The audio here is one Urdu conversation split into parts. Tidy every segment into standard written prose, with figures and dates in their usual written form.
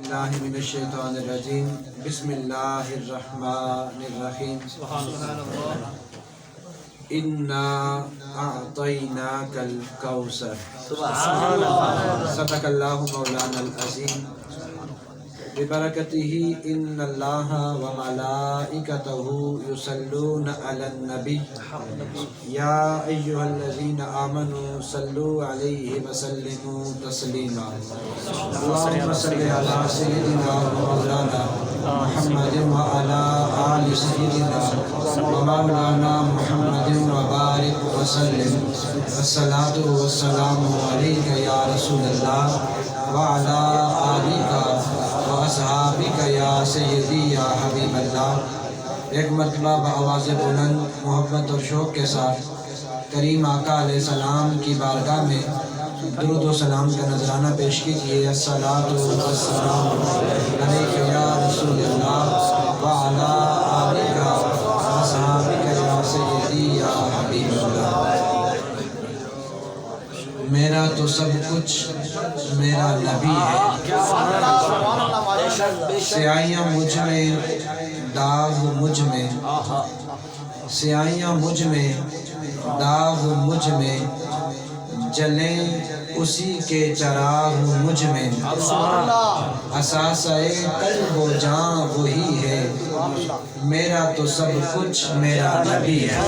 باللہ من الشیطان الرجیم بسم اللہ الرحمن الرحیم انا اعطیناک الکوثر صدق اللہ مولانا العظیم ببرکتہ ان اللہ وملائکتہ یصلون علی النبی یا ایہا الذین آمنوا صلوا علیہ وسلموا تسلیما اللہم صلی علی سیدنا مولانا محمد وعلی آل سیدنا ومولانا محمد وبارک وسلم الصلاۃ والسلام علیک یا رسول اللہ وعلی آلک وَأَصْحَابِكَ يَا سَيِّدِي يَا حبیب اللہ۔ ایک مرتبہ بآواز بلند محبت اور شوق کے ساتھ کریم آقا علیہ السلام کی بارگاہ میں درود و سلام کا نذرانہ پیش کیجیے۔ الصلاۃ والسلام علیک یا رسول اللہ وعلی آلک وأصحابک یا سیدی یا حبیب اللہ۔ میرا تو سب کچھ میرا نبی ہے، سیاہیاں مجھ میں داغ مجھ میں، سیاہیاں مجھ میں داغ مجھ میں، جلیں اسی کے چراغ مجھ میں، اثاثۂ قلب و جاں وہی ہے، میرا تو سب کچھ میرا نبی ہے۔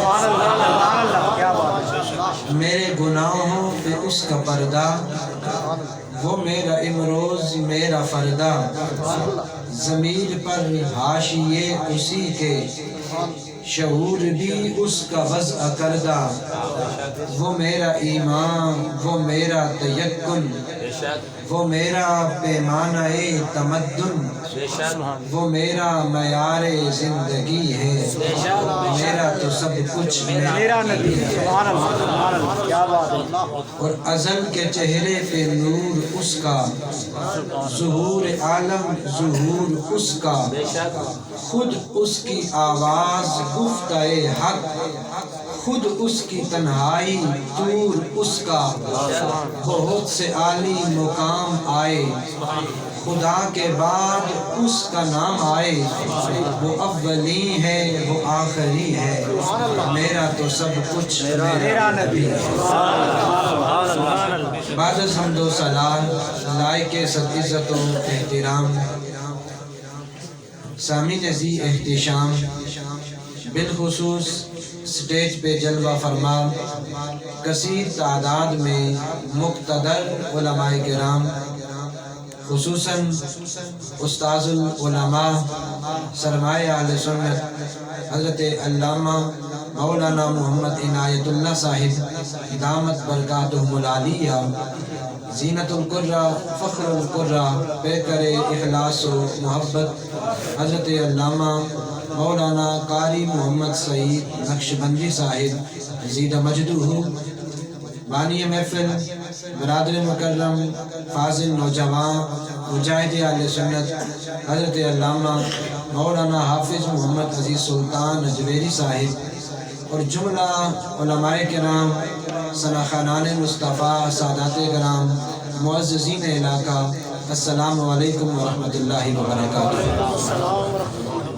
میرے گناہوں پہ اس کا پردہ، وہ میرا امروز میرا فردہ، ضمیر پر حاشیے اسی کے، شعور بھی اس کا وضع کردہ، وہ میرا ایمان وہ میرا تیقن، وہ میرا پیمانہ تمدن، وہ میرا معیار زندگی ہے، میرا تو سب کچھ میرا نبی ہے۔ اور ازل کے چہرے پہ نور اس کا، ظہور عالم ظہور اس کا، خود اس کی آواز گفتہ حق، خود اس کی تنہائی طور اس کا، بہت سے عالی مقام آئے، خدا کے بعد اس کا نام آئے، وہ اولی ہے وہ آخری ہے، میرا تو سب کچھ میرا نبی ہے۔ بعد از حمد و ثنا لائق صد عزت و احترام، سامعین ذی احتشام، بالخصوص سٹیج پہ جلوہ فرما کثیر تعداد میں مقتدر علماء کرام، خصوصاً استاذ العلماء سرمایہ اہل سنت حضرت علامہ مولانا محمد عنایت اللہ صاحب دامت برکاتہم العالیہ، زینت القرہ فخر القرہ، پیکر اخلاص و محبت حضرت علامہ مولانا قاری محمد سعید نقشبندی صاحب زید مجدہ، بانی محفل برادر مکرم فاضل نوجوان مجاہد اہل سنت حضرت علامہ مولانا حافظ محمد عزیز سلطان اجویری صاحب، اور جملہ علماء کرام، ثناخانان مصطفیٰ، سادات کرام، معززین علاقہ، السلام علیکم ورحمۃ اللہ وبرکاتہ۔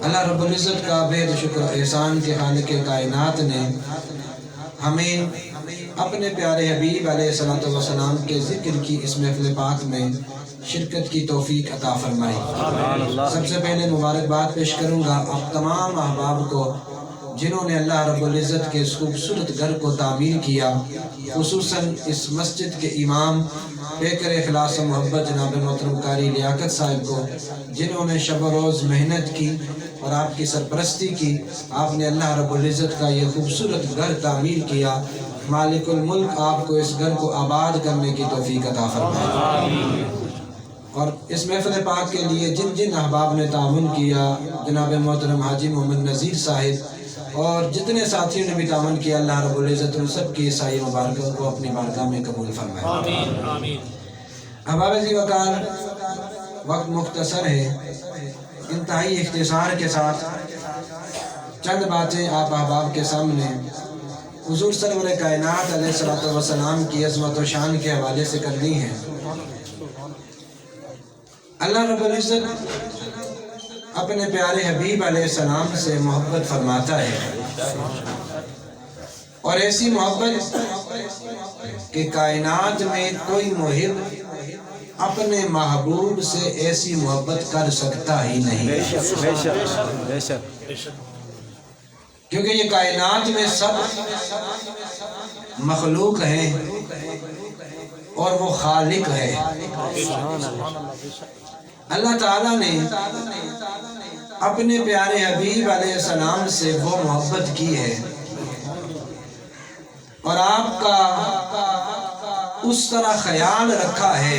اللہ رب العزت کا بے حد شکر احسان کے خالق کائنات نے ہمیں اپنے پیارے حبیب علیہ السلام کے ذکر کی اس محفل پاک میں شرکت کی توفیق عطا فرمائی۔ سب سے پہلے مبارکباد پیش کروں گا آپ تمام احباب کو جنہوں نے اللہ رب العزت کے اس خوبصورت گھر کو تعمیر کیا، خصوصاً اس مسجد کے امام پیکر اخلاص و محبت جناب محترم قاری لیاقت صاحب کو، جنہوں نے شب و روز محنت کی اور آپ کی سرپرستی کی، آپ نے اللہ رب العزت کا یہ خوبصورت گھر تعمیر کیا، مالک الملک آپ کو اس گھر کو آباد کرنے کی توفیق عطا فرمائے۔ اور اس محفل پاک کے لیے جن جن احباب نے تعاون کیا، جناب محترم حاجی محمد نذیر صاحب اور جتنے ساتھیوں نے بھی تعاون کیا، اللہ رب العزت ان سب کی عیسائی مبارکوں کو اپنی بارگاہ میں قبول فرمائے۔ احباب ذی وقار، وقت مختصر ہے، انتہائی اختصار کے ساتھ چند باتیں آپ احباب کے سامنے حضور سرور کائنات علیہ السلام کی عظمت و شان کے حوالے سے کرنی ہیں۔ اللہ رب العزت اپنے پیارے حبیب علیہ السلام سے محبت فرماتا ہے، اور ایسی محبت کہ کائنات میں کوئی محب اپنے محبوب سے ایسی محبت کر سکتا ہی نہیں، کیونکہ یہ کائنات میں سب مخلوق ہیں اور وہ خالق ہے۔ اللہ تعالیٰ نے اپنے پیارے حبیب علیہ السلام سے وہ محبت کی ہے، اور آپ کا اس طرح خیال رکھا ہے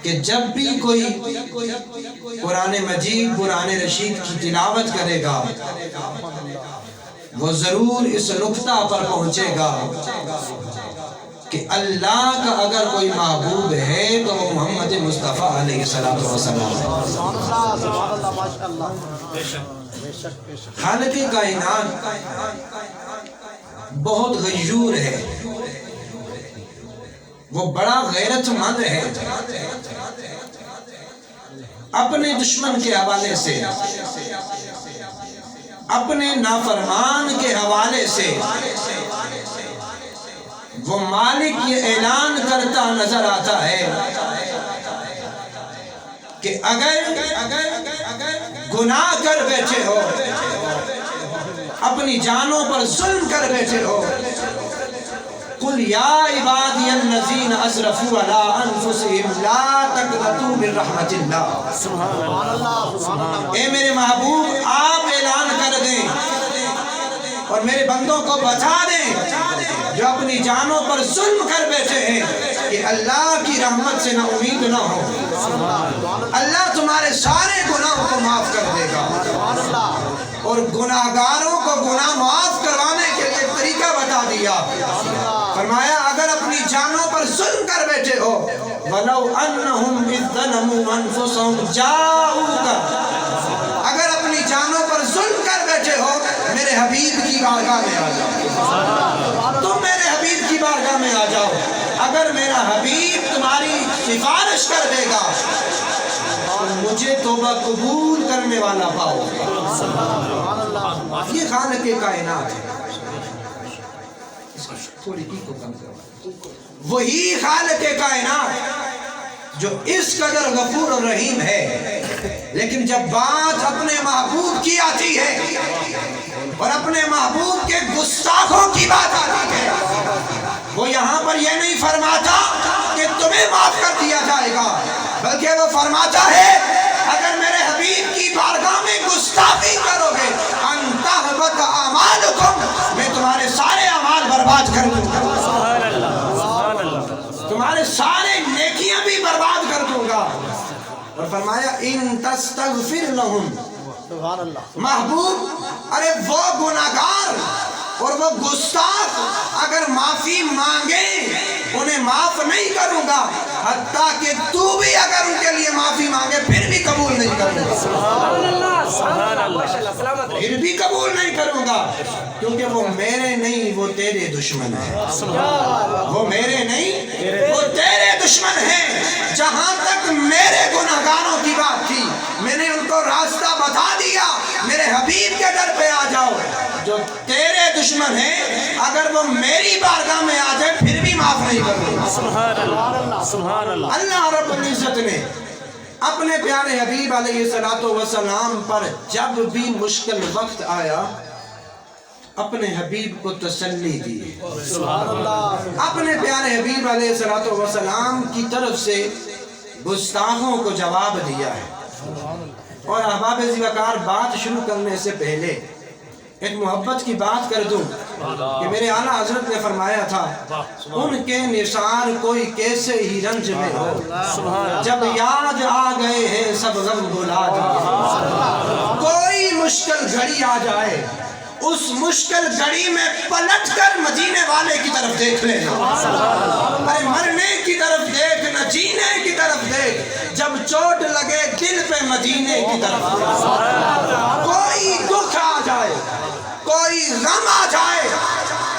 کہ جب بھی کوئی قرآن مجید قرآن رشید کی تلاوت کرے گا وہ ضرور اس نقطہ پر پہنچے گا کہ اللہ کا اگر کوئی محبوب ہے تو وہ محمد مصطفیٰ علیہ السلام ہے۔ خالق کائنات بہت غیور ہے، وہ بڑا غیرت مند ہے، اپنے دشمن کے حوالے سے، اپنے نافرمان کے حوالے سے وہ مالک یہ اعلان کرتا نظر آتا ہے کہ اگر گناہ کر بیٹھے ہو، اپنی جانوں پر ظلم کر بیٹھے ہو، قل یا عبادی الذین اسرفوا علی انفسہم لا تقنطوا من رحمت اللہ، اے میرے محبوب آپ اعلان کر دیں اور میرے بندوں کو بتا دیں جو اپنی جانوں پر ظلم کر بیٹھے ہیں کہ اللہ کی رحمت سے نہ امید نہ ہو، اللہ تمہارے سارے گناہوں کو معاف کر دے گا، اور گناہگاروں کو گناہ معاف کروانے کے لیے ایک طریقہ بتا دیا، فرمایا اگر اپنی جانوں پر ظلم کر بیٹھے ہو وَلَوْ أَنَّهُمْ إِذْ ظَلَمُوا أَنفُسَهُمْ جَاءُوكَ، اگر اپنی جانوں پر ظلم کر بیٹھے ہو میرے حبیب کی بارگاہ میں آ جاؤ، تم میرے حبیب کی بارگاہ میں آ جاؤ، اگر میرا حبیب تمہاری سفارش کر دے گا تو مجھے توبہ قبول کرنے والا پاؤ گے۔ یہ خالق کائنات ہے، وہی خالق کائنات جو اس قدر غفور اور رحیم ہے، لیکن جب بات اپنے محبوب کی آتی ہے اور اپنے محبوب کے گستاخوں کی بات آتی ہے، وہ یہاں پر یہ نہیں فرماتا کہ تمہیں معاف کر دیا جائے گا، بلکہ وہ فرماتا ہے اگر میرے حبیب کی بارگاہ میں گستاخی کرو گے ان تحبط اعمالکم، میں تمہارے سارے اعمال برباد کر دوں گا، تمہارے سارے نیکیاں بھی برباد کر دوں گا۔ اور فرمایا ان تستغفر لہم، محبوب ارے وہ گناہگار اور وہ گستاخ اگر معافی مانگیں انہیں معاف نہیں کروں گا، حتیٰ کہ تو بھی اگر ان کے لیے معافی مانگے پھر بھی قبول نہیں کروں گا، پھر بھی قبول نہیں کروں گا، کیونکہ وہ میرے نہیں وہ تیرے دشمن ہیں، وہ میرے نہیں وہ تیرے دشمن ہیں۔ جہاں تک میرے گناہگاروں کی بات تھی میں نے ان کو راستہ بتا دیا، میرے حبیب کے در پہ آ جاؤ، جو تیرے دشمن ہیں اگر وہ میری بارگاہ میں آ جائے پھر بھی معاف نہیں کروں گا۔ سبحان اللہ۔ اللہ رب العزت نے اپنے پیارے حبیب علیہ السلام پر جب بھی مشکل وقت آیا اپنے حبیب کو تسلی دی، اپنے پیارے حبیب علیہ السلام کی طرف سے گستاخوں کو جواب دیا ہے۔ اور احباب ذی وقار بات شروع کرنے سے پہلے ایک محبت کی بات کر دوں کہ میرے اعلیٰ حضرت نے فرمایا تھا ان کے نثار کوئی کیسے ہی رنج میں ہو، جب یاد آ گئے ہیں سب غم بھلا دیے، کوئی مشکل گھڑی آ جائے اس مشکل گھڑی میں پلٹ کر مدینے والے کی طرف دیکھ لینا، مرنے کی طرف دیکھ نہ جینے کی طرف دیکھ، جب چوٹ لگے دل پہ مدینے کی طرف دیکھ، کوئی دکھ آ جائے کوئی غم آ جائے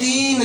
3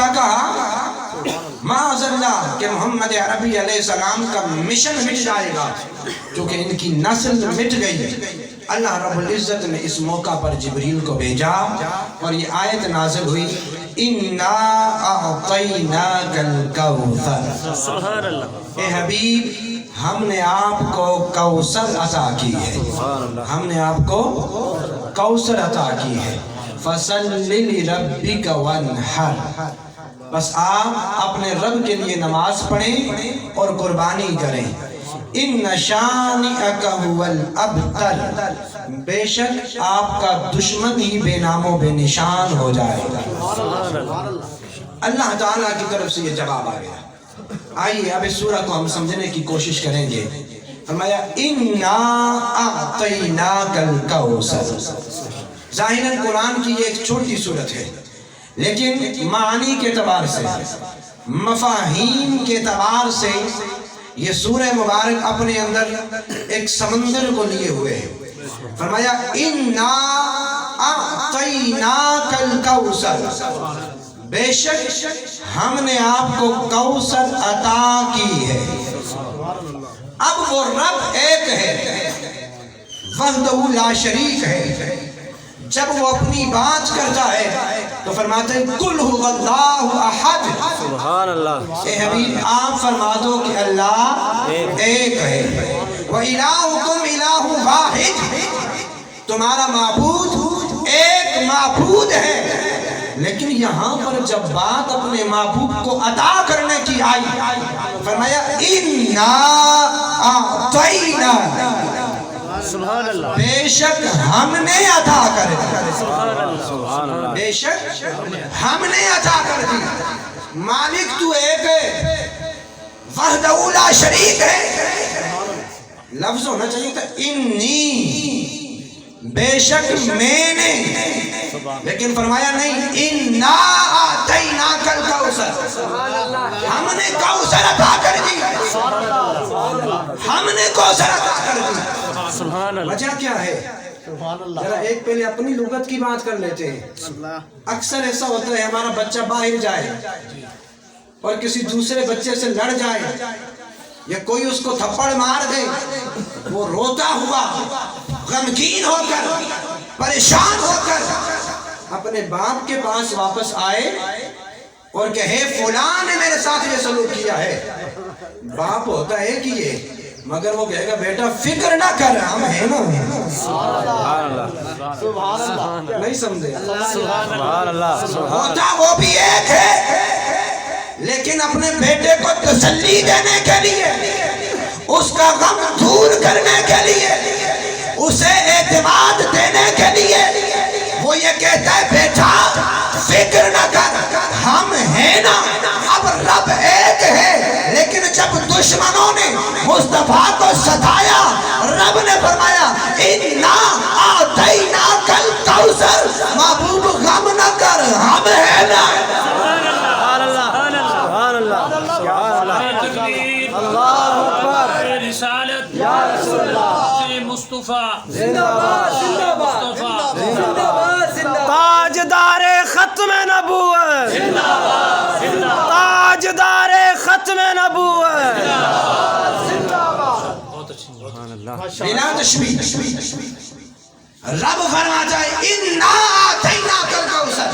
کیا کہا؟ معاذاللہ کہ محمد عربی علیہ السلام کا مشن مٹ جائے گا کیونکہ ان کی نسل مٹ گئی۔ اللہ رب العزت نے اس موقع پر جبریل کو بھیجا اور یہ آیت نازل ہوئی، اِنَّا أَعْطَيْنَاكَ الْكَوْثَرَ، سبحان اللہ، اے حبیب ہم نے آپ کو کوثر عطا کی ہے، ہم نے آپ کو کوثر عطا کی ہے، فَصَلِّ لِرَبِّكَ وَانْحَرْ، بس آپ اپنے رب کے لیے نماز پڑھیں اور قربانی کریں۔ اِنَّ شَانِئَكَ هُوَ الْأَبْتَرُ، بے شک آپ کا دشمن ہی بے نام و بے نشان ہو جائے گا۔ اللہ تعالیٰ کی طرف سے یہ جواب آ گیا۔ آئیے اب اس سورہ کو ہم سمجھنے کی کوشش کریں گے۔ فرمایا اِنَّا أَعْطَيْنَاكَ الْكَوْثَرَ، ظاہراً قرآن کی یہ ایک چھوٹی سورت ہے، لیکن معنی کے اعتبار سے، مفاہیم کے اعتبار سے یہ سورہ مبارک اپنے اندر ایک سمندر کو لیے ہوئے ہے۔ فرمایا اِنَّا أَعْطَيْنَاكَ الْكَوْثَرَ، بے شک ہم نے آپ کو کوثر عطا کی ہے۔ اب وہ رب ایک ہے، وحدہ لا شریک ہے، جب وہ اپنی بات کرتا ہے تو فرماتے ہیں قُلْ هُوَ اللَّهُ أَحَدٌ، سبحان اللہ، اے حبیب آپ فرما دو کہ اللہ ایک ہے، وَإِلَٰهُكُمْ إِلَٰهٌ وَاحِدٌ، تمہارا معبود ایک معبود ہے۔ لیکن یہاں پر جب بات اپنے معبود کو عطا کرنے کی آئی، فرمایا اِنَّا أَعْطَيْنَاكَ، سبحان اللہ، بے شک ہم نے عطا کر دی، سبحان اللہ، بے شک ہم نے عطا کر دی۔ مالک تو ایک ہے، وحدہ لا شریک ہے، لفظ ہونا چاہیے تھا انی، بے شک میں نے، لیکن فرمایا نہیں اِنَّا أَعْطَيْنَاكَ الْكَوْثَرَ، ہم نے کوثر عطا کر دی، ہم نے کوثر عطا کر دی۔ سبحان اللہ، وجہ کیا ہے؟ ذرا ایک پہلے اپنی لغت کی بات کر لیتے ہیں۔ اکثر ایسا ہوتا ہے ہمارا بچہ باہر جائے اور کسی دوسرے بچے سے لڑ جائے یا کوئی اس کو تھپڑ مار دے، وہ روتا ہوا غمگین ہو کر پریشان ہو کر اپنے باپ کے پاس واپس آئے اور کہے فلاں نے میرے ساتھ یہ سلوک کیا ہے، باپ ہوتا ہے کہ یہ، مگر وہ کہے گا بیٹا فکر نہ کر ہم ہیں نا، نہیں سمجھے؟ سبحان اللہ، ہوتا وہ بھی ایک ہے، لیکن اپنے بیٹے کو تسلی دینے کے لیے، اس کا غم دور کرنے کے لیے، اسے اعتماد دینے کے لیے وہ یہ کہتا ہے بیٹا فکر نہ کر ہم ہیں نا۔ اب رب ایک ہے، لیکن جب دشمنوں نے مصطفیٰ کو ستایا، رب نے فرمایا اِنَّا أَعْطَيْنَاكَ الْكَوْثَرَ، محبوب غم نہ کر ہم ہیں نا۔ سبحان اللہ، سبحان اللہ، اللہ اکبر، رسالت یا رسول اللہ، مصطفیٰ زندہ باد، زندہ باد، زندہ باد، تاجدار ختم نبوت، تاجدار ختم نبوت، بلا تشبیہ رب فرماتا ہے اِنَّا أَعْطَيْنَاكَ الْكَوْثَرَ،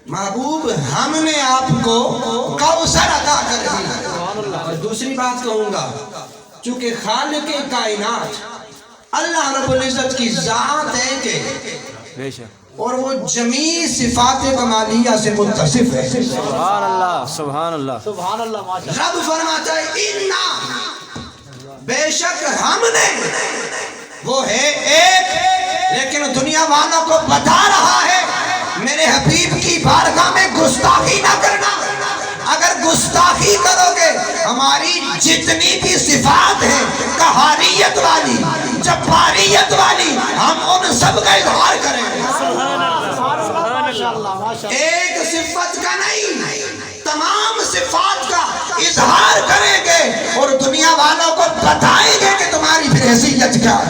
محبوب ہم نے آپ کو کوثر عطا کر دی۔ اور دوسری بات کہوں گا، چونکہ خالق کائنات اللہ رب العزت کی ذات ہے کہ اور وہ جمیع صفات کمالیہ سے متصف ہے۔ سبحان اللہ، سبحان اللہ، رب فرماتا ہے اِنَّا، بے شک ہم نے، وہ ہے ایک، لیکن دنیا والوں کو بتا رہا ہے میرے حبیب کی بارگاہ میں گستاخی نہ کرنا، اگر گستاخی کرو گے ہماری جتنی بھی صفات ہیں قہاریت والی، جباریت والی، ہم ان سب کا اظہار کریں گے۔ ایک صفت کا نہیں، تمام صفات کا اظہار کریں گے اور دنیا والوں کو بتائیں گے کہ تمہاری پھر حیثیت کیا ہے۔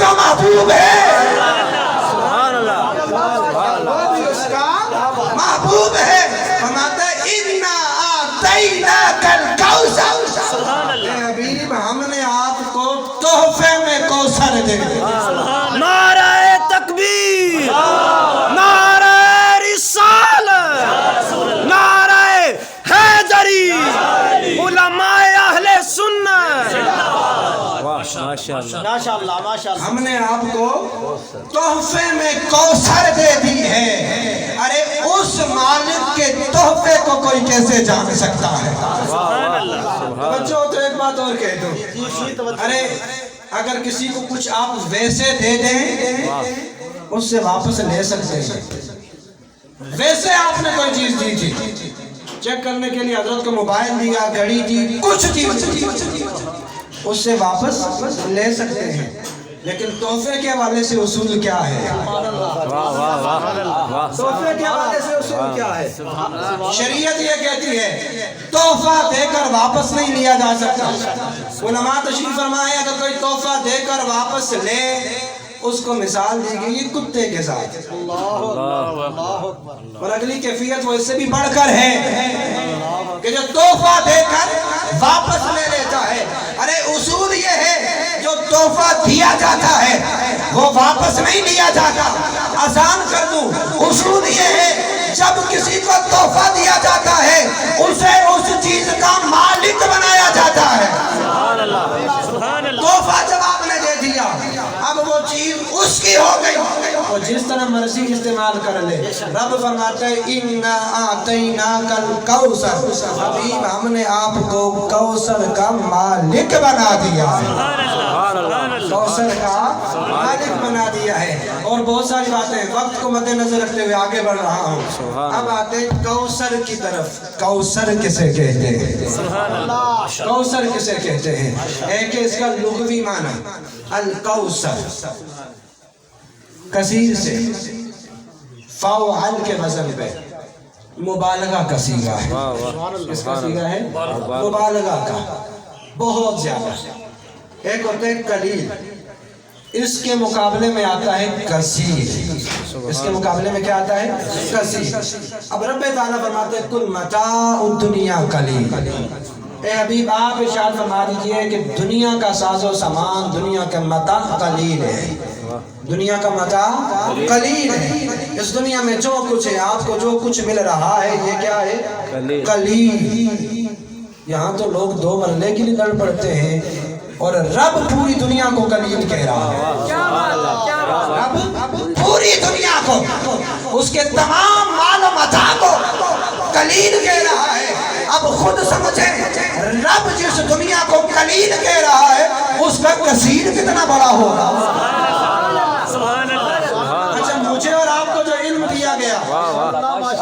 کا محبوب ہے، سبحان اللہ وہ بھی اس کا محبوب ہے۔ فرماتا ہے اِنَّا أَعْطَيْنَاكَ الْكَوْثَرَ، سبحان اے اللہ حبیب ہم نے آپ کو تحفے میں کوثر دے دیا۔ نعرہ تکبیر، نعرہ رسالت، نعرہ حیدری، علماء اہل سنت۔ ماشاء اللہ ہم نے آپ کو تحفے میں کوثر دے دی ہے۔ ارے اس مالک کے تحفے کو کوئی کیسے جان سکتا ہے؟ بچوں تو ایک بات اور کہہ دو، ارے اگر کسی کو کچھ آپ ویسے دے دیں اس سے واپس لے سکتے ہیں۔ ویسے آپ نے کوئی چیز دی تھی، چیک کرنے کے لیے حضرت کو موبائل دیا، گھڑی دی، کچھ چیز دی، اس سے واپس لے سکتے ہیں، لیکن تحفے کے حوالے سے اصول کیا ہے؟ تحفے کے حوالے سے اصول کیا ہے؟ شریعت یہ کہتی ہے تحفہ دے کر واپس نہیں لیا جا سکتا۔ علماء تشریف فرمائے اگر کوئی تحفہ دے کر واپس لے، اس کو مثال دی گئی کتے کے ساتھ، اور اگلی کیفیت وہ اس سے بھی بڑھ کر ہے کہ جو تحفہ دے کر واپس لے لیتا ہے۔ ارے اصول یہ ہے جو تحفہ دیا جاتا ہے وہ واپس نہیں لیا جاتا۔ آسان کر دوں، اصول یہ ہے جب کسی کو تحفہ دیا جاتا ہے اسے اس چیز کا مالک بنایا جاتا ہے۔ تحفہ جب آپ نے دے دیا اب وہ چیز اس کی ہو گئی، وہ جس طرح مرضی استعمال کر لے۔ رب فرماتا ہے اِنَّا أَعْطَيْنَاكَ الْكَوْثَرَ، حبیب ہم نے آپ کو کوثر کا مالک بنا دیا ہے، کوثر کا مالک بنا دیا ہے۔ اور بہت ساری باتیں وقت کو مد نظر رکھتے ہوئے آگے بڑھ رہا ہوں۔ اب آتے ہیں کوثر کی طرف۔ کوثر کسے کہتے ہیں؟ کوثر کسے کہتے ہیں؟ ایک ہے اس کا لغوی معنی الکوثر، کثیر سے فاعل کے وزن پہ مبالغہ کا صیغہ ہے۔ اس کا صیغہ ہے مبالغہ کا، بہت زیادہ۔ ایک ہوتا ہے قلیل، اس کے مقابلے میں آتا ہے کثیر، اس کے مقابلے میں کیا آتا ہے؟ کثیر۔ اب رب تعالیٰ فرماتے ہیں کل متاع الدنیا قلیل۔ اے حبیب آپ ارشاد فرما دیجئے کہ دنیا کا ساز و سامان، دنیا کا متاع قلیل ہے، دنیا کا متاع قلیل ہے۔ اس دنیا میں جو کچھ ہے، آپ کو جو کچھ مل رہا ہے یہ کیا ہے؟ قلیل۔ یہاں تو لوگ دو مرلے کے لیے لڑ پڑتے ہیں اور رب پوری دنیا کو قلیل کہہ رہا ہے۔ رب پوری دنیا کو، اس کے تمام مال و متاع کو قلیل کہہ رہا ہے۔ اب خود سمجھیں رب جس دنیا کو قلیل کہہ رہا ہے اس کا کثیر کتنا بڑا ہوگا۔ اچھا مجھے اور آپ کو جو علم دیا گیا،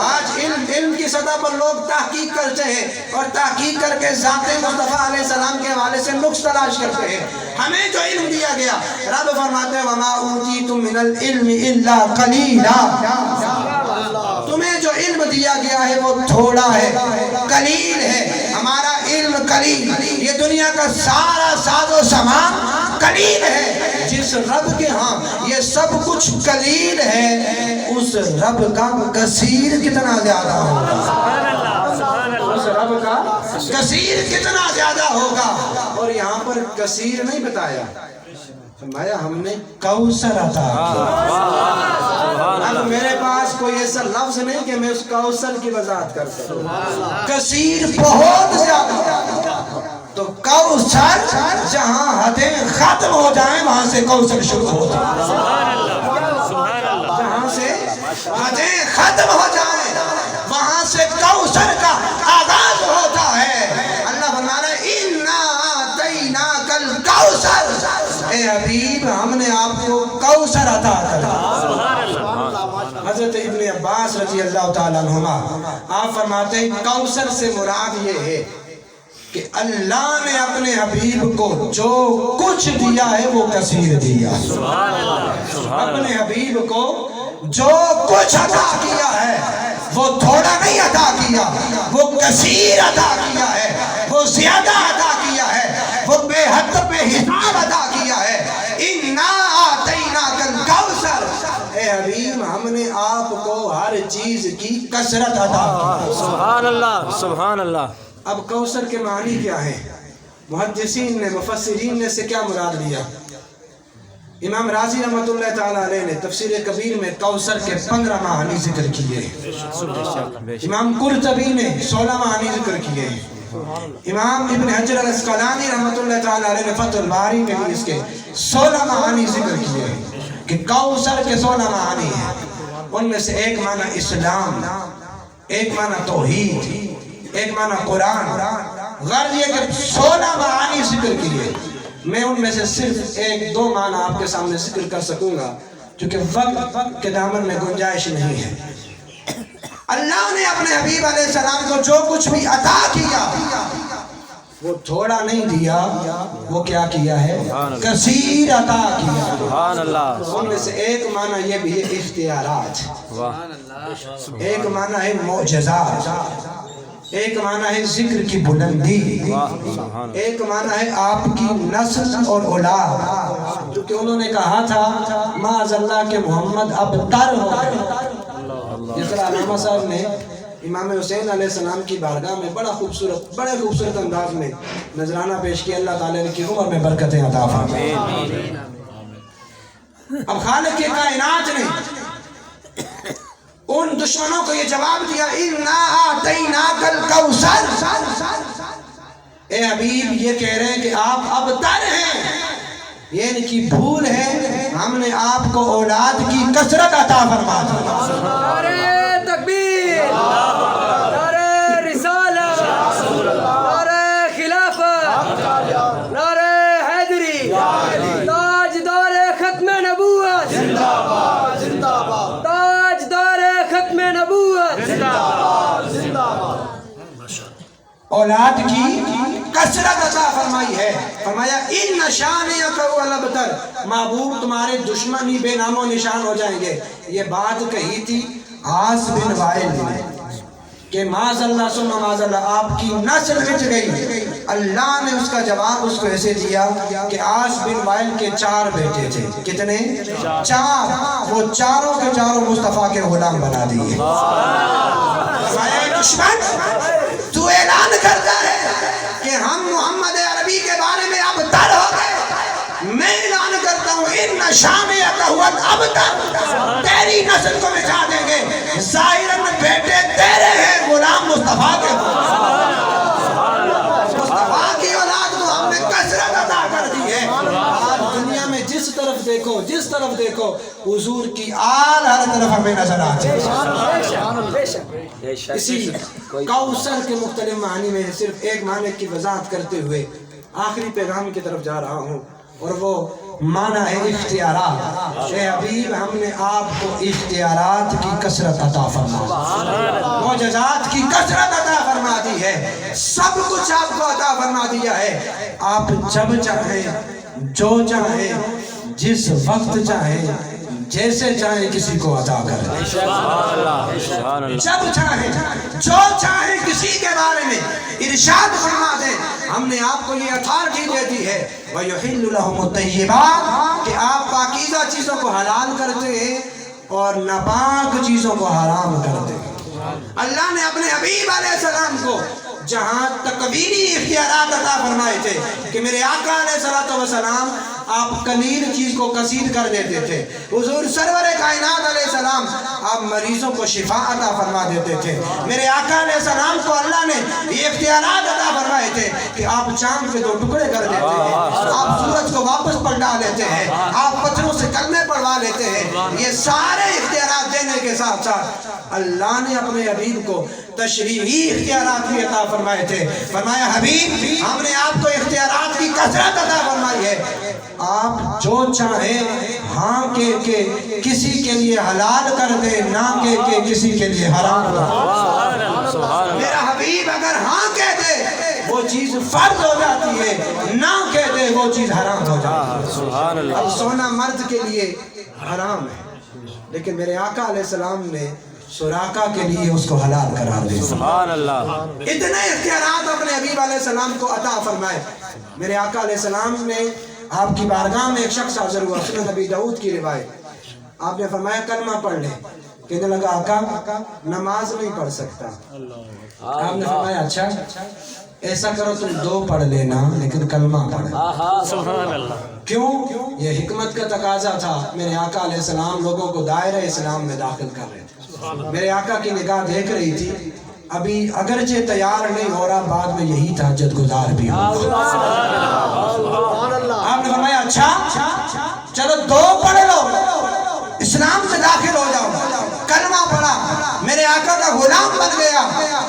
آج علم کی سطح پر لوگ تحقیق کرتے ہیں اور تحقیق کر کے ذات مصطفیٰ علیہ السلام کے حوالے سے نقص تلاش کرتے ہیں۔ ہمیں جو علم دیا گیا رب فرماتے ہیں وَمَا أُوتِيتُم مِّنَ الْعِلْمِ إِلَّا قَلِيلًا، تمہیں جو علم دیا گیا ہے وہ تھوڑا ہے، قلیل ہے۔ ہمارا علم قلیل، یہ دنیا کا سارا ساز و سامان قلیل ہے۔ جس رب کے ہاں یہ سب کچھ قلیل ہے اس رب کا کثیر کتنا زیادہ ہوگا، اس رب کا کثیر کتنا زیادہ ہوگا۔ اور یہاں پر کثیر نہیں بتایا، فرمایا ہم نے کوثر عطا کیا۔ اب میرے پاس کوئی ایسا لفظ نہیں کہ میں اس کوثر کی وضاحت کر سکوں۔ کثیر بہت زیادہ، تو کوثر جہاں حدیں ختم ہو جائیں وہاں سے کوثر شروع ہو جائے، جہاں سے حدیں ختم ہو جائیں وہاں سے کوثر کا آغاز ہوتا ہے۔ اللہ فرما رہا ہے اِنَّا أَعْطَيْنَاكَ الْكَوْثَرَ، اے حبیب ہم نے آپ کو کوثر عطا کیا۔ حضرت ابن عباس رضی اللہ تعالیٰ عنہما آپ فرماتے ہیں کوثر سے مراد یہ ہے کہ اللہ نے اپنے حبیب کو جو کچھ دیا ہے وہ کثیر دیا، اپنے حبیب کو جو کچھ عطا کیا ہے وہ تھوڑا نہیں عطا کیا، وہ کثیر عطا کیا ہے، وہ زیادہ عطا کیا ہے، وہ بے حد بے حساب عطا کیا ہے۔ اِنَّا ہم نے آپ کو ہر چیز کی کثرت عطا کی۔ سبحان اللہ سبحان اللہ۔ اب کوثر کے معنی کیا ہے؟ محدثین نے مفسرین نے سے کیا مراد لیا؟ امام رازی رحمۃ اللہ تعالیٰ علیہ نے تفسیر کبیر میں کوثر کے 15 معانی ذکر کیے ہیں۔ امام قرطبی نے 16 معانی ذکر کیے ہیں۔ امام ابن حجر الاسقلانی رحمۃ اللہ تعالیٰ علیہ نے فتح الباری میں بھی اس کے 16 معانی ذکر کیے ہیں کہ کوثر کے 16 معانی ہیں۔ ان میں سے ایک معنی اسلام، ایک معنی توحید، ایک معنی قرآن۔ غرض یہ کہ 16 معانی ذکر کیے۔ میں ان میں سے صرف ایک دو معنی آپ کے سامنے ذکر کر سکوں گا کیونکہ وقت کے دامن میں گنجائش نہیں ہے۔ اللہ نے اپنے حبیب علیہ السلام کو جو کچھ بھی عطا کیا وہ تھوڑا نہیں دیا، وہ کیا کیا ہے؟ کثیر عطا کیا۔ سبحان اللہ۔ ان میں سے ایک معنی یہ بھی ہے اختیارات، ایک معنی ہے معجزات، ایک معنی ہے ذکر کی بلندی، ایک معنی ہے آپ کی نسل اور اولاد، کیونکہ انہوں نے کہا تھا معاذ اللہ کہ محمد اب تر ہو گئے۔ جس طرح علامہ صاحب نے امام حسین علیہ السلام کی بارگاہ میں بڑے خوبصورت انداز میں نذرانہ پیش کیا، اللہ تعالیٰ نے کی عمر میں برکتیں عطا فرمائیں۔ اب خالق کائنات نے ان دشمنوں کو یہ جواب دیا اِنَّا آتَيْنَاكَ الْكَوْثَرَ، اے حبیب یہ کہہ رہے ہیں کہ آپ ابتر ہیں، یہ ان کی بھول ہے، ہم نے آپ کو اولاد کی کثرت عطا فرما دی۔ نعرہ تکبیر، نعرہ رسالت، نعرہ خلافت، نعرہ حیدری، تاجدار ختم نبوت، تاجدار ختم نبوت، اولاد کی کثرت عطا فرمائی ہے۔ فرمایا ان شانئک هو الابتر، محبوب تمہارے دشمن ہی بے نام و نشان ہو جائیں گے۔ یہ بات کہی تھی عاص بن وائل نے کہ معاذ اللہ ثم معاذ اللہ آپ کی نسل مٹ گئی۔ اللہ نے اس کا جواب اس کو ایسے دیا کہ عاص بن وائل کے 4 بیٹے تھے۔ کتنے؟ 4۔ وہ چاروں کے چاروں مصطفیٰ کے غلام بنا دیے۔ دشمن تو اعلان کرتا ہے کہ ہم محمد عربی کے بارے میں اب تر ہو گئے، میں اعلان کرتا ہوں ان شانئک هو الابتر، تیری نسل کو مٹا دیں گے۔ ظاہراً بیٹے تیرے ہیں، غلام مصطفیٰ کے، مصطفیٰ کی اولاد کو ہم نے کثرت عطا کر دی ہے۔ آج دنیا میں جس طرف دیکھو حضور کی آل ہر طرف ہمیں نظر آتی ہے۔ اسی کوثر کے مختلف معنی میں صرف ایک معنی کی وضاحت کرتے ہوئے آخری پیغام کی طرف جا رہا ہوں، اور وہ معنی ہے اختیارات۔ اے حبیب ہم نے آپ کو اختیارات کی کثرت عطا فرما، معجزات کی کثرت عطا فرما دی ہے، سب کچھ آپ کو عطا فرما دیا ہے۔ آپ جب چاہیں، جو چاہیں، جس وقت چاہیں، جیسے چاہیں کسی کو عطا کریں، جب چاہیں جو چاہیں کسی کے بارے میں ارشاد فرما دیں۔ ہم نے آپ کو یہ اتھارٹی دے دی ہے وَيُحِلُّ لَهُمُ الطَّيِّبَاتِ کہ آپ پاکیزہ چیزوں کو حلال کرتے ہیں اور ناپاک چیزوں کو حرام کرتے ہیں۔ اللہ نے اپنے حبیب علیہ السلام کو جہاں تکوینی اختیارات عطا فرمائے تھے کہ میرے آقا علیہ السلام آپ قلیل چیز کو کثیر کر دیتے تھے، حضور سرور کائنات علیہ السلام آپ مریضوں کو شفا عطا فرما دیتے تھے، میرے آقا علیہ السلام کو اللہ نے یہ اختیارات عطا فرمائے تھے کہ آپ چاند پہ 2 ٹکڑے کر دیتے ہیں، آپ سورج کو واپس پلٹا لیتے ہیں، آپ پتھروں سے کلمے پڑھوا لیتے ہیں۔ یہ سارے اختیارات دینے کے ساتھ ساتھ اللہ نے اپنے حبیب کو تشریعی اختیارات بھی عطا فرمائے تھے۔ فرمایا حبیب ہم نے آپ کو اختیارات کی کثرت عطا فرمائی ہے، آپ جو چاہیں ہاں کہہ کے کسی کے لیے حلال کر دیں، نہ کہہ کے کسی کے لیے حرام کر دیں۔ میرا حبیب اگر ہاں کہہ دے وہ چیز فرض ہو جاتی ہے، نہ کہہ دے وہ چیز حرام ہو جاتی ہے۔ اب سونا مرد کے لیے حرام ہے، لیکن میرے آقا علیہ السلام نے سراقہ کے لیے اس کو حلال قرار دیا۔ سبحان اللہ۔ اتنے اختیارات اپنے حبیب علیہ السلام کو عطا فرمائے۔ میرے آقا علیہ السلام نے آپ کی بارگاہ میں ایک شخص حاضر ہوا، سنن نبی داؤد کی روایت، آپ نے فرمایا کلمہ پڑھ لے. کہنے لگا آقا نماز نہیں پڑھ سکتا. آپ نے فرمایا اچھا ایسا کرو تم 2 پڑھ لینا لیکن کلمہ پڑھ. سبحان اللہ. کیوں؟ یہ حکمت کا تقاضا تھا. میرے آقا علیہ السلام لوگوں کو دائرہ اسلام میں داخل کر رہے تھے. میرے آقا کی نگاہ دیکھ رہی تھی ابھی اگرچہ تیار نہیں ہو رہا بعد میں یہی تہجد گزار بھی ہوگا. آپ نے فرمایا اچھا چلو 2 پڑھ لو اسلام میں داخل ہو جاؤ. کلمہ پڑھا میرے آقا کا غلام بن گیا.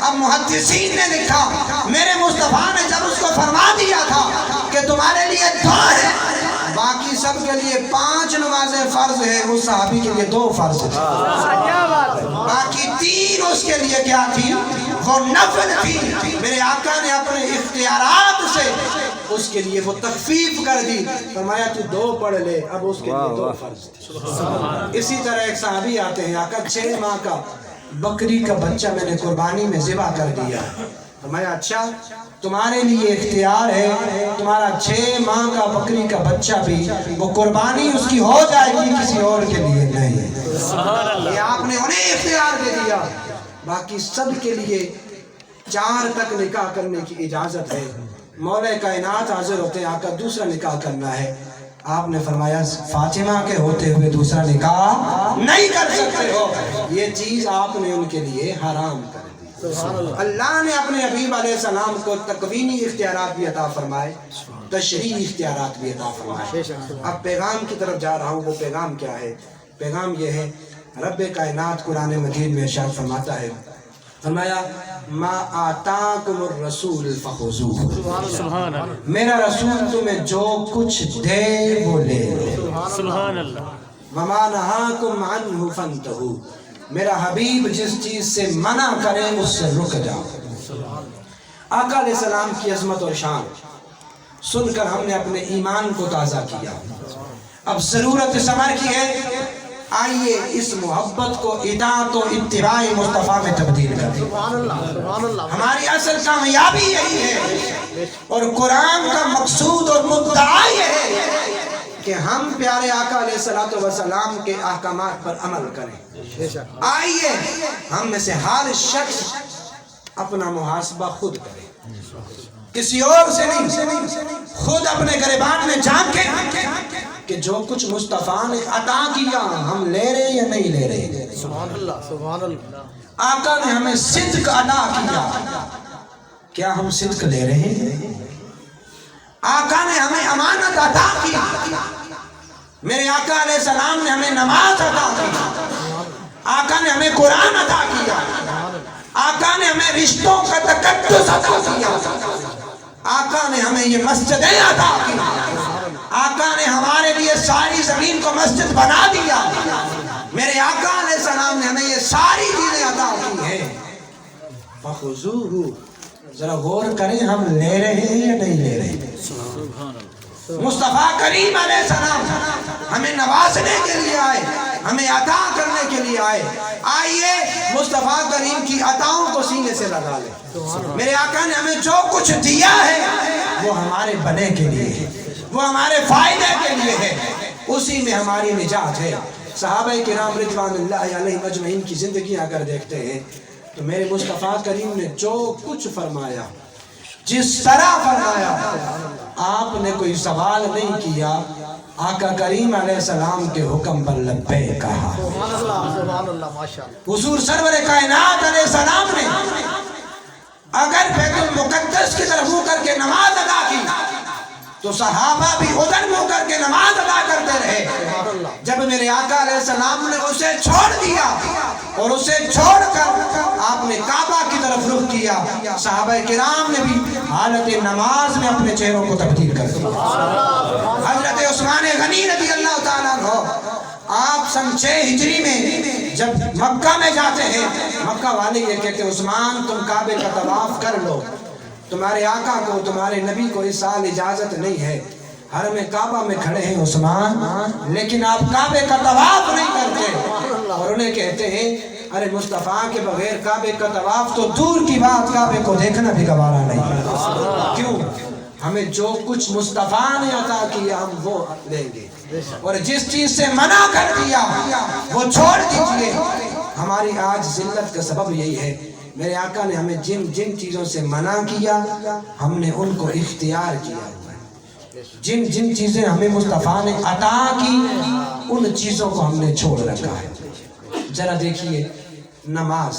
اب محدثین نے لکھا میرے مصطفیٰ نے جب اس کو فرما دیا تھا کہ تمہارے لیے 2 ہے باقی سب کے لیے 5 نمازیں فرض ہے اس صحابی کے لیے 2 فرض تھی باقی 3 اس کے لیے کیا تھی وہ نفل تھی. میرے آقا نے اپنے اختیارات سے اس کے لیے وہ تخفیف کر دی. فرمایا تو 2 پڑھ لے اب اس کے لیے 2 فرض تھی. اسی طرح ایک صحابی آتے ہیں آقا 6 ماہ کا بکری کا بچہ میں نے قربانی میں ذبح کر دیا. فرمایا اچھا تمہارے لیے اختیار ہے تمہارا 6 ماہ کا بکری کا بچہ بھی وہ قربانی اس کی ہو جائے گی کسی اور کے لیے نہیں. یہ آپ نے انہیں اختیار دے دیا. باقی سب کے لیے 4 تک نکاح کرنے کی اجازت ہے. مولا کائنات حاضر ہوتے ہیں آقا دوسرا نکاح کرنا ہے. آپ نے فرمایا فاطمہ کے ہوتے ہوئے دوسرا نکاح نہیں کر سکتے ہو. یہ چیز آپ نے ان کے لیے حرام کر دی. اللہ نے اپنے حبیب علیہ السلام کو تکوینی اختیارات بھی عطا فرمائے تشریعی اختیارات بھی عطا فرمائے. اب پیغام کی طرف جا رہا ہوں. وہ پیغام کیا ہے؟ پیغام یہ ہے رب کائنات قرآن مجید میں ارشاد فرماتا ہے فرمایا ما آتاکم الرسول فخذوہ. سبحان اللہ. میرا رسول تمہیں جو کچھ دے وہ لے لو. سبحان اللہ. وما نہاکم عنہ فانتہوا. میرا حبیب جس چیز سے منع کرے اس سے رک جاؤ. آقا علیہ السلام کی عظمت اور شان سن کر ہم نے اپنے ایمان کو تازہ کیا. اب ضرورت سمر کی ہے آئیے اس محبت کو اطاعت و اتباع مصطفیٰ میں تبدیل کر دیں. ہماری اصل کامیابی یہی ہے اور قرآن کا مقصود اور مدعا یہ ہے کہ ہم پیارے آقا علیہ السلام کے احکامات پر عمل کریں. آئیے ہم میں سے ہر شخص اپنا محاسبہ خود کرے کسی اور سے نہیں. خود اپنے گریبان میں جھانکے کہ جو کچھ مصطفیٰ نے عطا کیا ہم لے رہے یا نہیں لے رہے. سبحان اللہ سبحان اللہ. آقا نے ہمیں صدق عطا کیا کیا ہم صدق لے رہے ہیں؟ آقا نے ہمیں امانت عطا کی. میرے آقا علیہ السلام نے ہمیں نماز عطا کی. آقا نے ہمیں قرآن عطا کیا. آقا نے ہمیں رشتوں کا تقدس عطا کیا. آقا نے ہمیں یہ مسجدیں عطا کی. آقا نے ہمارے لیے ساری زمین کو مسجد بنا دیا. میرے آقا علیہ السلام نے ہمیں یہ ساری چیزیں عطا کی ہیں. فخذوہ. ذرا غور کریں ہم لے رہے ہیں یا نہیں لے رہے. مصطفیٰ کریم علیہ السلام ہمیں نوازنے کے لیے آئے ہمیں عطا کرنے کے لیے آئے. آئیے مصطفیٰ کریم کی عطاؤں کو سینے سے لگا لیں. میرے آقا نے ہمیں جو کچھ دیا ہے وہ ہمارے بنے کے لیے ہے وہ ہمارے فائدے کے لیے ہے. اسی میں ہماری نجات ہے. صحابہ کرام رضوان اللہ علیہ مجمعین کی زندگی اگر دیکھتے ہیں تو میرے مصطفیٰ کریم نے جو کچھ فرمایا جس طرح فرمایا آپ نے کوئی سوال نہیں کیا. آقا کریم علیہ السلام کے حکم پر لبیک کہا. حضور سرور کائنات علیہ السلام نے اگر بیت المقدس کی طرف منہ کر کے نماز ادا کی تو صحابہ بھی ادھر منہ کر کے نماز ادا کرتے رہے. جب میرے آقا علیہ السلام نے اسے چھوڑ دیا اور اسے چھوڑ کر آپ نے کعبہ کی طرف رخ کیا صحابہ کرام نے بھی حالت نماز میں اپنے چہروں کو تبدیل کر دیا. حضرت عثمان غنی رضی اللہ تعالیٰ عنہ آپ سن 6 ہجری میں جب مکہ میں جاتے ہیں مکہ والے یہ کہتے ہیں عثمان تم کعبے کا طواف کر لو. تمہارے آقا کو تمہارے نبی کو اس سال اجازت نہیں ہے. حرم کعبہ میں کھڑے ہیں عثمان لیکن آپ کعبے کا طواف نہیں کرتے. اور انہیں کہتے ہیں ارے مصطفیٰ کے بغیر کعبے کا طواف تو دور کی بات کعبے کو دیکھنا بھی گوارا نہیں. کیوں؟ ہمیں جو کچھ مصطفیٰ نے عطا کیا ہم وہ لیں گے. اور جس چیز سے منع کر دیا وہ چھوڑ دیجئے. ہماری آج ذلت کا سبب یہی ہے. میرے آقا نے ہمیں جن جن چیزوں سے منع کیا ہم نے ان کو اختیار کیا ہوا ہے. جن جن چیزیں ہمیں مصطفیٰ نے عطا کی ان چیزوں کو ہم نے چھوڑ رکھا ہے. ذرا دیکھیے نماز،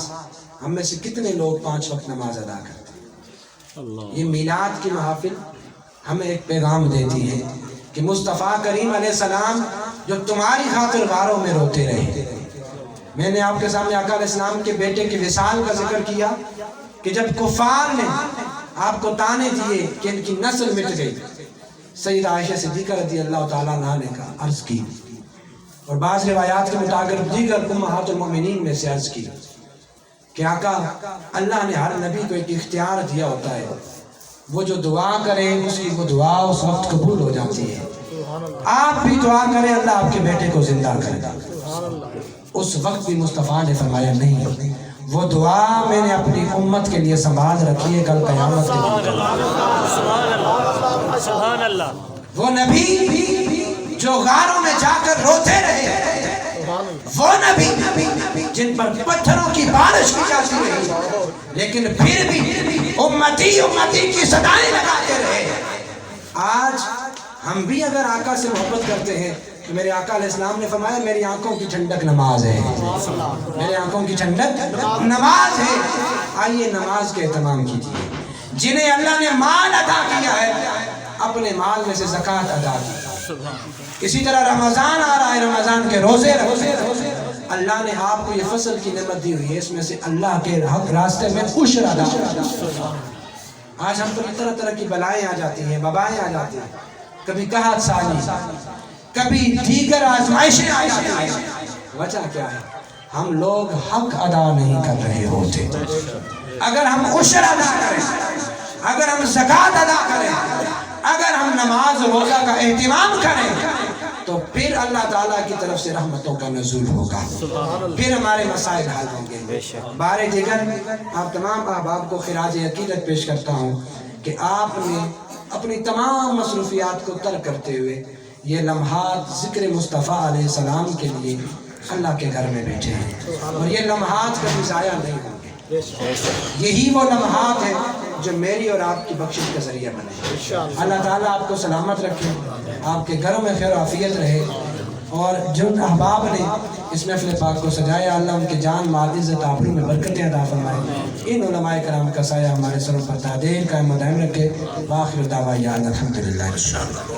ہم میں سے کتنے لوگ 5 وقت نماز ادا کرتے ہیں؟ یہ میلاد کی محافل ہمیں ایک پیغام دیتی ہے کہ مصطفیٰ کریم علیہ السلام جو تمہاری خاطر غاروں میں روتے رہے. میں نے آپ کے سامنے آقا علیہ السلام کے بیٹے کے وصال کا ذکر کیا کہ جب کفار نے آپ کو تانے دیے کہ ان کی نسل مٹ گئی، سیدہ عائشہ صدیقہ رضی اللہ تعالیٰ عنہا نے کہا عرض کی، اور بعض روایات کے مطابق دیگر امہات المؤمنین میں سے عرض کی کہ آقا اللہ نے ہر نبی کو ایک اختیار دیا ہوتا ہے، وہ جو دعا کرے اس کی وہ دعا اس وقت قبول ہو جاتی ہے. آپ بھی دعا کریں اللہ آپ کے بیٹے کو زندہ کرے گا. اس وقت بھی مصطفیٰ نے فرمایا نہیں، وہ دعا میں نے اپنی امت کے لیے سنبھال رکھی ہے کل قیامت کے دن. سبحان اللہ. وہ نبی جو غاروں میں جا کر روتے رہے، وہ نبی جن پر پتھروں کی بارش کی جاتی رہی لیکن پھر بھی امتی امتی کی صدائیں لگاتے رہے. آج ہم بھی اگر آقا سے محبت کرتے ہیں تو میرے آقا علیہ السلام نے فرمایا میری آنکھوں کی ٹھنڈک نماز ہے، میرے آنکھوں کی ٹھنڈک نماز ہے. آئیے نماز کے اہتمام کیجیے. جنہیں اللہ نے مال عطا کیا ہے اپنے مال میں سے زکوٰۃ ادا کی. اسی طرح رمضان آ رہا ہے، رمضان کے روزے رکھیں. اللہ نے آپ کو یہ فصل کی نعمت دی ہوئی ہے، اس میں سے اللہ کے حق راستے میں عشر ادا کریں. آج ہم پر طرح طرح کی بلائیں آ جاتی ہیں، وبائیں آ جاتی ہیں، کبھی قحط سالی، کبھی دیگر آزمائشیں آ جاتی ہیں. وجہ کیا ہے؟ ہم لوگ حق ادا نہیں کر رہے ہوتے. اگر ہم عشر ادا کریں، اگر ہم زکوٰۃ ادا کریں، اگر ہم نماز روزہ کا اہتمام کریں تو پھر اللہ تعالیٰ کی طرف سے رحمتوں کا نزول ہوگا، پھر ہمارے مسائل حل ہوں گے. بارے دیگر آپ تمام احباب کو خراج عقیدت پیش کرتا ہوں کہ آپ نے اپنی تمام مصروفیات کو ترک کرتے ہوئے یہ لمحات ذکر مصطفیٰ علیہ السلام کے لیے اللہ کے گھر میں بیٹھے ہیں، اور یہ لمحات کبھی ضائع نہیں ہوں گے. یہی وہ لمحات ہیں جو میری اور آپ کی بخشش کا ذریعہ بنے. اللہ تعالیٰ آپ کو سلامت رکھے، آپ کے گھروں میں خیر و عافیت رہے، اور جن احباب نے اس محفل پاک کو سجایا اللہ ان کے جان مال عزت آبرو میں برکتیں عطا فرمائے. ان علماء کرام کا سایہ ہمارے سروں پر دائم قائم و دائم رکھے. وآخر دعوانا الحمدللہ.